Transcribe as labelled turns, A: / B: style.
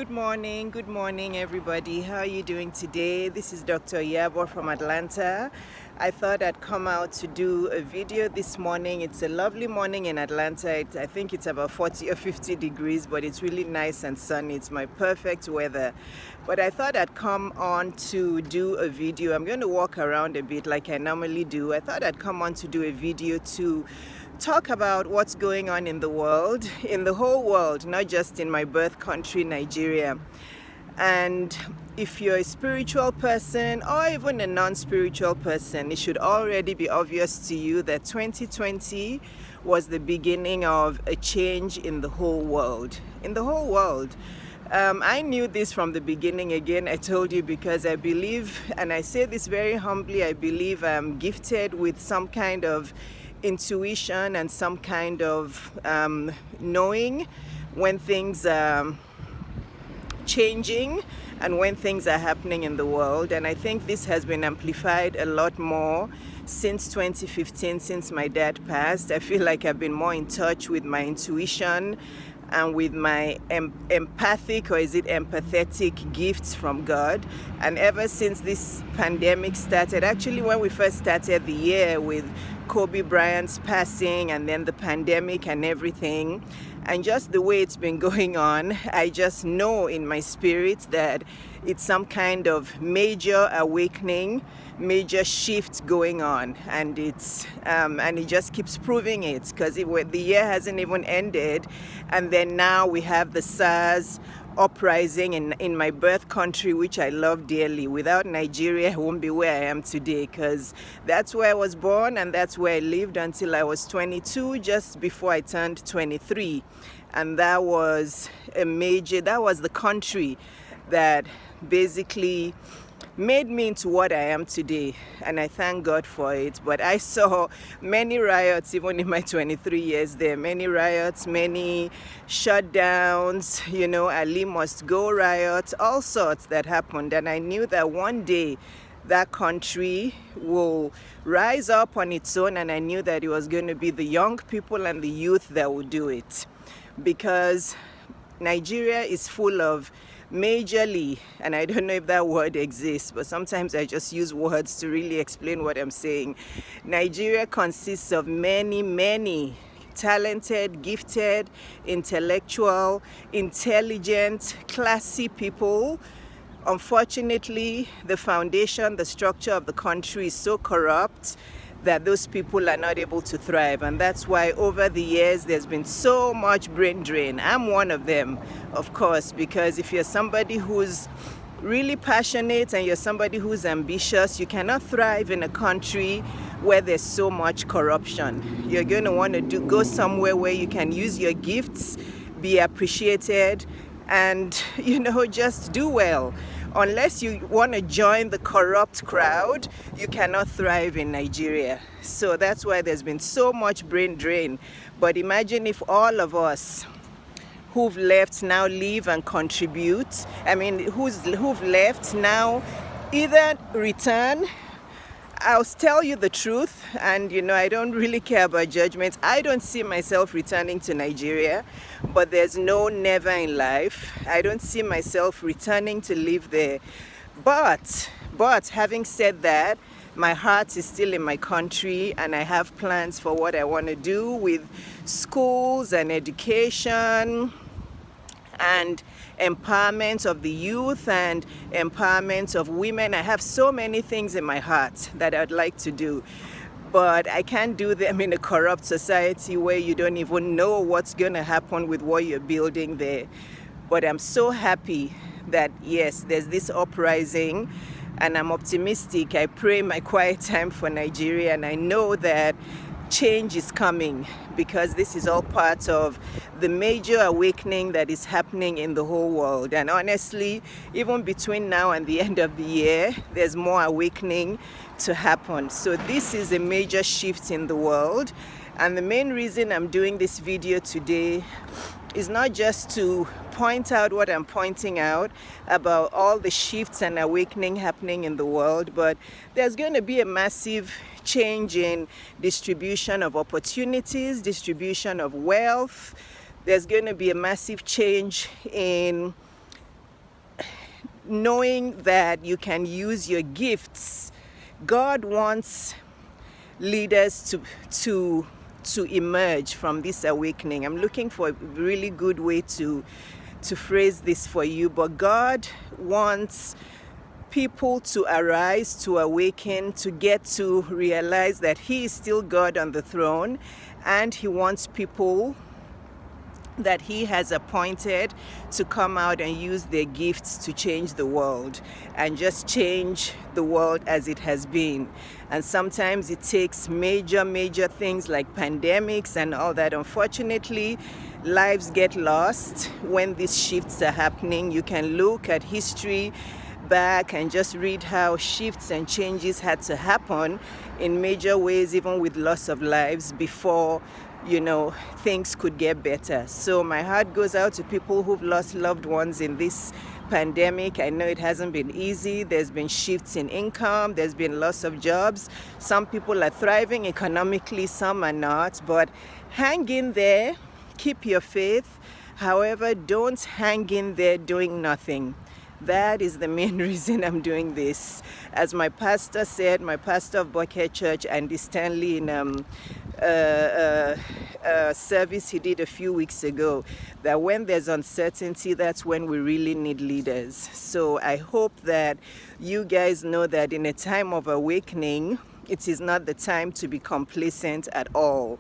A: Good morning, everybody. How are you doing today? This is Dr. Iyabo from Atlanta. I thought I'd come out to do a video this morning. It's a lovely morning in Atlanta. I think it's about 40 or 50 degrees, but it's really nice and sunny. It's my perfect weather. But I thought I'd come on to do a video. I'm going to walk around a bit like I normally do. I thought I'd come on to do a video to talk about what's going on in the world, in the whole world, not just in my birth country, Nigeria. And if you're a spiritual person or even a non-spiritual person, it should already be obvious to you that 2020 was the beginning of a change in the whole world. In the whole world. I knew this from the beginning. Again, I told you, because I believe, and I say this very humbly, I believe I'm gifted with some kind of intuition and some kind of knowing when things are changing and when things are happening in the world. And I think this has been amplified a lot more since 2015, since my dad passed. I feel like I've been more in touch with my intuition and with my empathic, or is it empathetic, gifts from God. And ever since this pandemic started, actually when we first started the year with Kobe Bryant's passing and then the pandemic and everything, and just the way it's been going on, I just know in my spirit that it's some kind of major awakening, major shift going on, and it just keeps proving it, because the year hasn't even ended, and then now we have the SARS uprising in my birth country, which I love dearly. Without Nigeria, I won't be where I am today, because that's where I was born and that's where I lived until I was 22, just before I turned 23. And that was the country that basically made me into what I am today, and I thank God for it. But I saw many riots even in my 23 years there, many riots, many shutdowns, Ali must go riots, all sorts that happened. And I knew that one day that country will rise up on its own, and I knew that it was going to be the young people and the youth that would do it, because Nigeria is full of majorly, and I don't know if that word exists, but sometimes I just use words to really explain what I'm saying. Nigeria consists of many talented, gifted, intellectual, intelligent, classy people. Unfortunately, the foundation, the structure of the country is so corrupt that those people are not able to thrive. And that's why over the years there's been so much brain drain. I'm one of them, of course, because if you're somebody who's really passionate and you're somebody who's ambitious, you cannot thrive in a country where there's so much corruption. You're going to want to go somewhere where you can use your gifts, be appreciated, and just do well. Unless you want to join the corrupt crowd, you cannot thrive in Nigeria. So that's why there's been so much brain drain. But imagine if all of us who've left now leave and contribute. Who've left now either return. I'll tell you the truth, and I don't really care about judgments. I don't see myself returning to Nigeria, but there's no never in life. I don't see myself returning to live there. But having said that, my heart is still in my country, and I have plans for what I want to do with schools and education and empowerment of the youth and empowerment of women. I have so many things in my heart that I'd like to do, but I can't do them in a corrupt society where you don't even know what's going to happen with what you're building there. But I'm so happy that, yes, there's this uprising, and I'm optimistic. I pray my quiet time for Nigeria, and I know that change is coming, because this is all part of the major awakening that is happening in the whole world. And honestly, even between now and the end of the year, there's more awakening to happen. So this is a major shift in the world. And the main reason I'm doing this video today is not just to point out what I'm pointing out about all the shifts and awakening happening in the world, but there's going to be a massive change in distribution of opportunities, distribution of wealth. There's going to be a massive change in knowing that you can use your gifts. God wants leaders to emerge from this awakening. I'm looking for a really good way to phrase this for you, but God wants people to arise, to awaken, to get to realize that He is still God on the throne, and He wants people that He has appointed to come out and use their gifts to change the world, and just change the world as it has been. And sometimes it takes major things like pandemics and all that. Unfortunately, lives get lost when these shifts are happening. You can look at history back and just read how shifts and changes had to happen in major ways, even with loss of lives, before things could get better. So my heart goes out to people who've lost loved ones in this pandemic. I know it hasn't been easy. There's been shifts in income. There's been loss of jobs. Some people are thriving economically, some are not. But hang in there. Keep your faith. However, don't hang in there doing nothing. That is the main reason I'm doing this. As my pastor said, my pastor of Buckhead Church, Andy Stanley, in service he did a few weeks ago, that when there's uncertainty, that's when we really need leaders. So I hope that you guys know that in a time of awakening, it is not the time to be complacent at all.